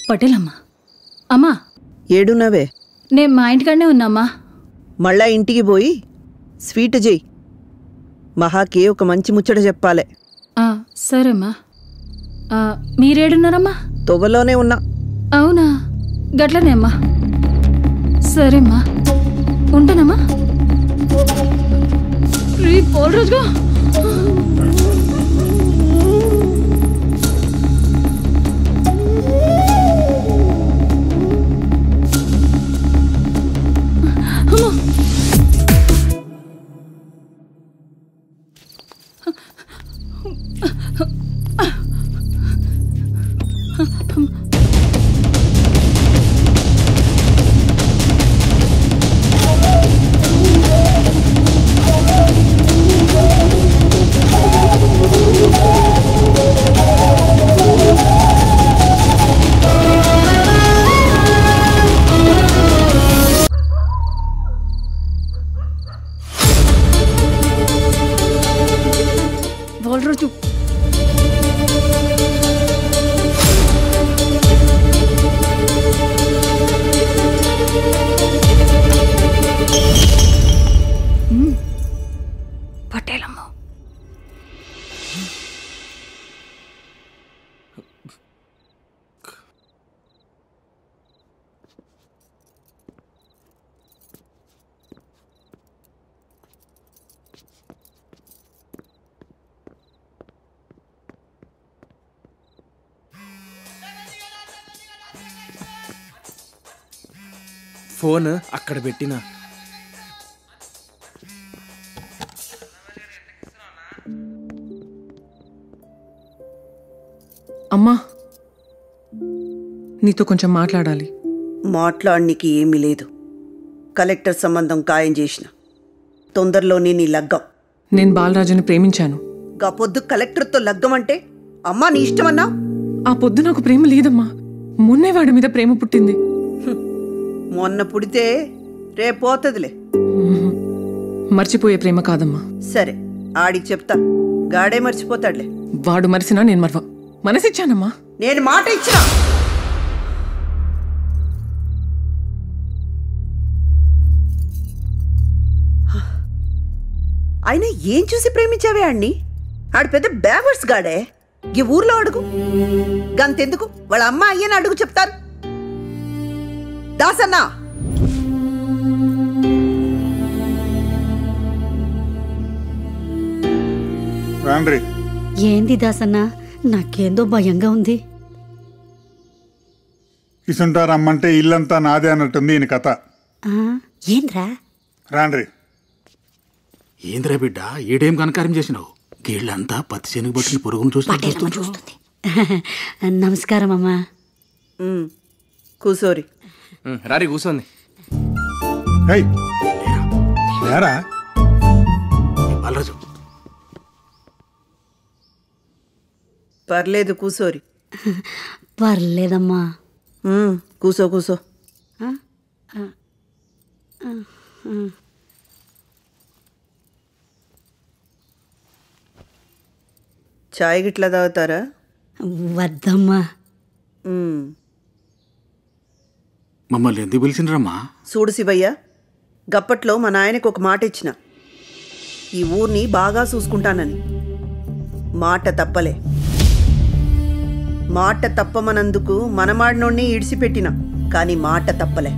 పటేల్ అమ్మా. అమ్మా ఏడున్నావే? నేను మా ఇంటికాడనే ఉన్నామ్మా. మళ్ళా ఇంటికి పోయి స్వీట్ చెయ్యి. మహాకి ఒక మంచి ముచ్చట చెప్పాలే. సరేమ్మా. మీరేడున్నారమ్మా? తొవ్వలోనే ఉన్నా. అవునా, గట్లనే అమ్మా. సరేమ్మా, ఉంటానమ్మా. పోలరాజుగా పోలరాజు పటేలమ్మ. ఫోన్ అక్కడ పెట్టినా. అమ్మా, నీతో కొంచెం మాట్లాడాలి. మాట్లాడనికి ఏమీ లేదు. కలెక్టర్ సంబంధం ఖాయం చేసిన తొందరలోనే నీ లగ్గం. నేను బాలరాజుని ప్రేమించాను. గా పొద్దు కలెక్టర్తో లగ్గం అంటే అమ్మా నీ ఇష్టమన్నా? ఆ పొద్దు నాకు ప్రేమ లేదమ్మా. మొన్నే వాడి మీద ప్రేమ పుట్టింది. మొన్న పుడితే రేపోతదిలే. మర్చిపోయే ప్రేమ కాదమ్మా. సరే, ఆడికి చెప్తా, గాడే మర్చిపోతాడులే. వాడు మరిసినా నేను మరవ. మనసిచ్చానమ్మా. నేను మాట ఇచ్చినా. అయినా ఏం చూసి ప్రేమించావే ఆడిని? ఆడు పెద్ద బ్యావర్స్ గాడే. ఈ ఊర్లో అడుగు, గంతెందుకు వాళ్ళ అమ్మ అయ్యని అడుగు, చెప్తారు. దాసన్నా, ఏంది దాసన్నా? నాకేందో భయంగా ఉంది. ఇసుంటారమ్మంటే ఇల్లంతా నాదే అన్నట్టుంది ఈయన కథ. ఏంద్రా? రాండ్రి. ఏంద్రా బిడ్డ, ఏడేం కనకారం చేసినావు? గీళ్ళంతా పత్తి శనగ పట్టిన పురుగును చూస్తుంది. నమస్కారం అమ్మా. కూసోరి. రారి కూసోంది. బాలరాజు, పర్లేదు కూసోరి. పర్లేదమ్మా. కూసో కూసో. చాయ్ గిట్లా తాగుతారా? వద్దమ్మా. మమ్మల్ని ఎందుకు పిలిచిండ్రమ్మా? చూడు శివయ్య, గప్పట్లో మా నాయనకు ఒక మాట ఇచ్చిన, ఈ ఊరిని బాగా చూసుకుంటానని. మాట తప్పలే. మాట తప్పమనందుకు మనమాడినోడిని ఇడిసిపెట్టిన, కానీ మాట తప్పలే.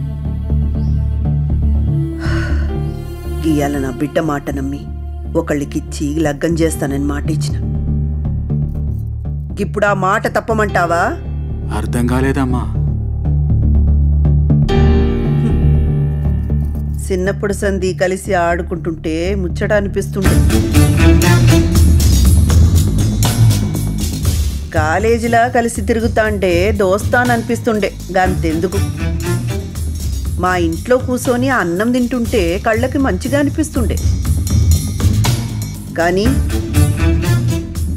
గీయాల నా బిడ్డ మాట నమ్మి ఒకళ్ళకిచ్చి లగ్గం చేస్తానని మాట ఇచ్చిన. ఇప్పుడు ఆ మాట తప్పమంటావా? అర్థం కాలేదమ్మా. చిన్నప్పుడు సంధి కలిసి ఆడుకుంటుంటే ముచ్చట అనిపిస్తుండే. కాలేజీలా కలిసి తిరుగుతాంటే దోస్తాననిపిస్తుండే. గంతెందుకు, మా ఇంట్లో కూర్చొని అన్నం తింటుంటే కళ్ళకి మంచిగా అనిపిస్తుండే. కానీ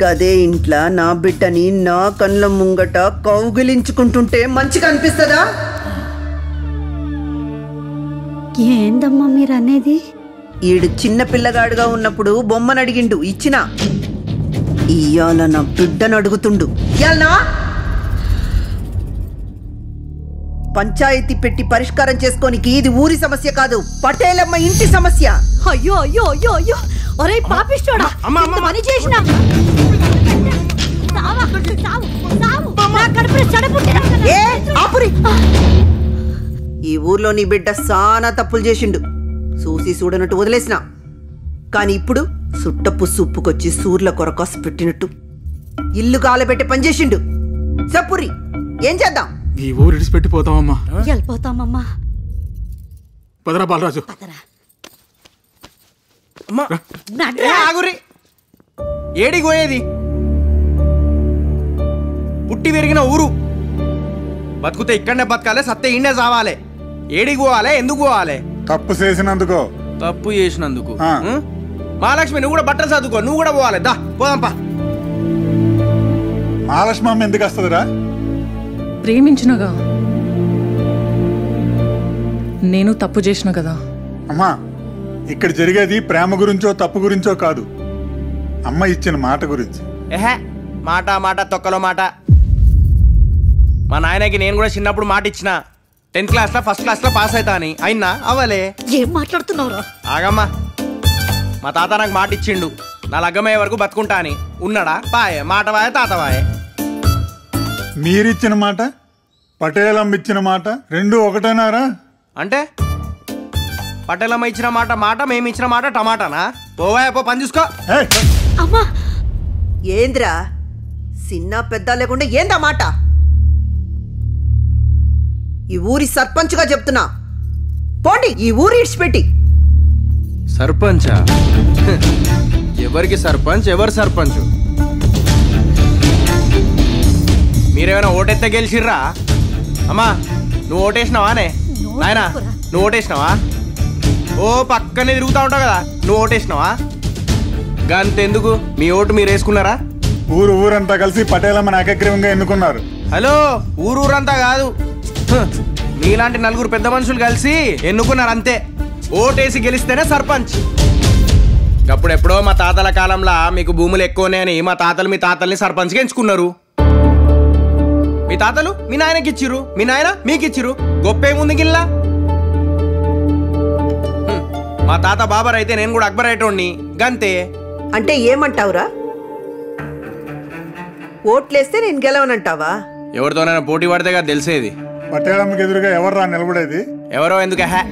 గదే ఇంట్లో నా బిడ్డని నా కళ్ళ ముంగట కౌగిలించుకుంటుంటే మంచిగా అనిపిస్తుందా? ఏందమ్మా మీరు అనేది? ఈడు చిన్న పిల్లగాడుగా ఉన్నప్పుడు బొమ్మను అడిగిండు, ఇచ్చినా. ఇయ్యాల నా బిడ్డను అడుగుతుండు. పంచాయతీ పెట్టి పరిష్కారం చేసుకోనికి ఇది ఊరి సమస్య కాదు, పటేలమ్మ ఇంటి సమస్య. అయ్యో అయ్యో అయ్యో అయ్యో ఒరే పాపిస్తోడా, ఇంత పని చేసినా ఏ ఆపురి. ఈ ఊర్లో నీ బిడ్డ సానా తప్పులు చేసిండు, చూసి చూడనట్టు వదిలేసిన. కాని ఇప్పుడు సుట్టపు సుప్పుకొచ్చి సూర్ల కొరకాసు పెట్టినట్టు ఇల్లు కాలబెట్టి పనిచేసిండు. చెప్పురి, ఏం చేద్దాం? ఈ ఊరు ఇడిచిపెట్టిపోతామమ్మా. వెళ్ళిపోతామమ్మా. పదరా బాలరాజు. అమ్మా ఆగురి, ఏడికి పోయేది? పుట్టి పెరిగిన ఊరు, బతుకుతే ఇక్కడనే బతకాలి, సత్తే ఇండే చావాలి. ఏడికి పోవాలి? ఎందుకు పోవాలి? తప్పు చేసినందుకో. తప్పు చేసినందుకు. ఆ. మహాలక్ష్మి నువ్వు కూడా బట్టలు చదువుకో, నువ్వు కూడా పోవాలి. దా పోదాంపా. మహాలక్ష్మి అమ్మ ఎందుకు వస్తుందిరా? ప్రేమించినగా, నేను తప్పు చేసిన కదా. అమ్మా, ఇక్కడ జరిగేది ప్రేమ గురించో తప్పు గురించో కాదు, అమ్మ ఇచ్చిన మాట గురించి. ఏహే, మాట మాట తొక్కలో మాట. మా నాయనకి నేను కూడా చిన్నప్పుడు మాట ఇచ్చిన, 10th క్లాస్లో ఫస్ట్ క్లాస్లో పాస్ అవుతా అని. అయినా అవలే. ఏం మాట్లాడుతున్నావురా? ఆగమ్మా, మా తాత నాకు మాట ఇచ్చిండు, నా లగ్గమయ్యే వరకు బతుకుంటా అని. ఉన్నాడా? పాయే, మాట వాయే, తాత వాయే. మీరిచ్చిన మాట, పటేలమ్మ ఇచ్చిన మాట రెండు ఒకటేనారా? అంటే పటేలమ్మ ఇచ్చిన మాట మాట, మేము ఇచ్చిన మాట టమాటానా? పోవాయా, పో పని చూసుకో. ఏయ్! అమ్మా ఏంద్రా చిన్న పెద్ద లేకుండా ఏందా మాట? ఈ ఊరి సర్పంచ్గా చెప్తున్నా, పోండి ఈ ఊరి ఇడిచిపెట్టి. సర్పంచా? ఎవరికి సర్పంచ్? ఎవరు సర్పంచ్? మీరేమైనా ఓటెత్తే గెలిచిర్రా? అమ్మా నువ్వు ఓటేసినావానే? నాయనా నువ్వు ఓటేసినావా? ఓ పక్కనే తిరుగుతూ ఉంటావు కదా, నువ్వు ఓటేసినావా? గంతెందుకు, మీ ఓటు మీరు వేసుకున్నారా? ఊరంతా కలిసి పటేలమ్మని ఏకగ్రీవంగా ఎన్నుకున్నారు. హలో, ఊరంతా కాదు, మీలాంటి నలుగురు పెద్ద మనుషులు కలిసి ఎన్నుకున్నారు అంతే. ఓటేసి గెలిస్తేనే సర్పంచ్. అప్పుడెప్పుడో మా తాతల కాలంలో మీకు భూములు ఎక్కువనే అని మా తాతలు మీ తాతల్ని సర్పంచ్గా ఎంచుకున్నారు. మీ తాతలు మీ నాయనకి ఇచ్చిర్రు, మీ నాయన మీకు ఇచ్చిర్రు. గొప్పేముంది గిల్లా? మా తాత బాబర్ అయితే నేను కూడా అక్బర్ అయ్యేటోడిని, గంతే. అంటే ఏమంటావురా? ఓట్లేస్తే నేను గెలవనంటావా? ఎవరితోనైనా పోటీ పడితే కదా తెలిసేది. పటేలమ్మకి ఎదురుగా ఎవర్రా నిలబడేది? ఎవరో ఎందుకు, హే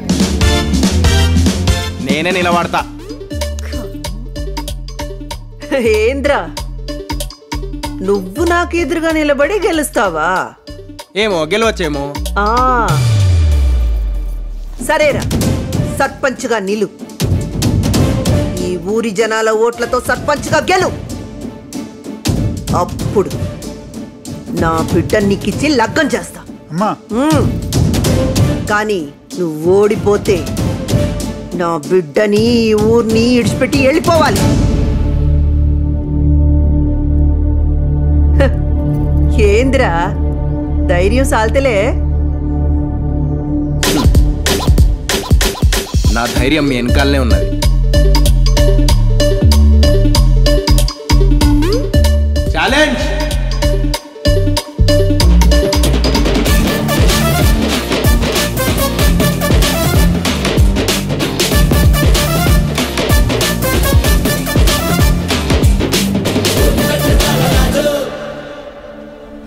నేనే నిలబడతా. ఏంద్రా నువ్వు నాకు ఎదురుగా నిలబడి గెలుస్తావా? ఏమో గెలవచ్చేమో. ఆ సరేరా, సర్పంచ్గా నిలు. ఈ ఊరి జనాల ఓట్లతో సర్పంచ్గా గెలు. అప్పుడు నా బిడ్డ నీకిచ్చి లగ్గం చేస్తా. అమ్మా కానీ నువ్వు ఓడిపోతే నా బిడ్డని ఈ ఊరిని ఇడిచిపెట్టి వెళ్ళిపోవాలి. ఏంద్రా ధైర్యం సాల్తలే? నా ధైర్యం మీ వెనకాలనే ఉన్నది. ఛాలెంజ్.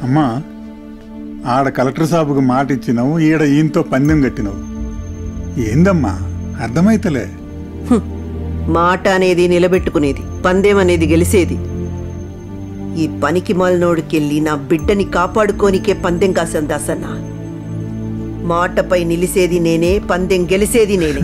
అమ్మా, ఆడ కలెక్టర్ సాబుకు మాట ఇచ్చినావు, ఈడ ఈయనతో పందెం కట్టినావు. ఏందమ్మా అర్థమైతలే? మాట అనేది నిలబెట్టుకునేది, పందెం అనేది గెలిసేది. ఈ పనికి మాలినోడికెళ్ళి నా బిడ్డని కాపాడుకోనికే పందెం కాసం దాసన్న. మాటపై నిలిసేది నేనే, పందెం గెలిసేది నేనే.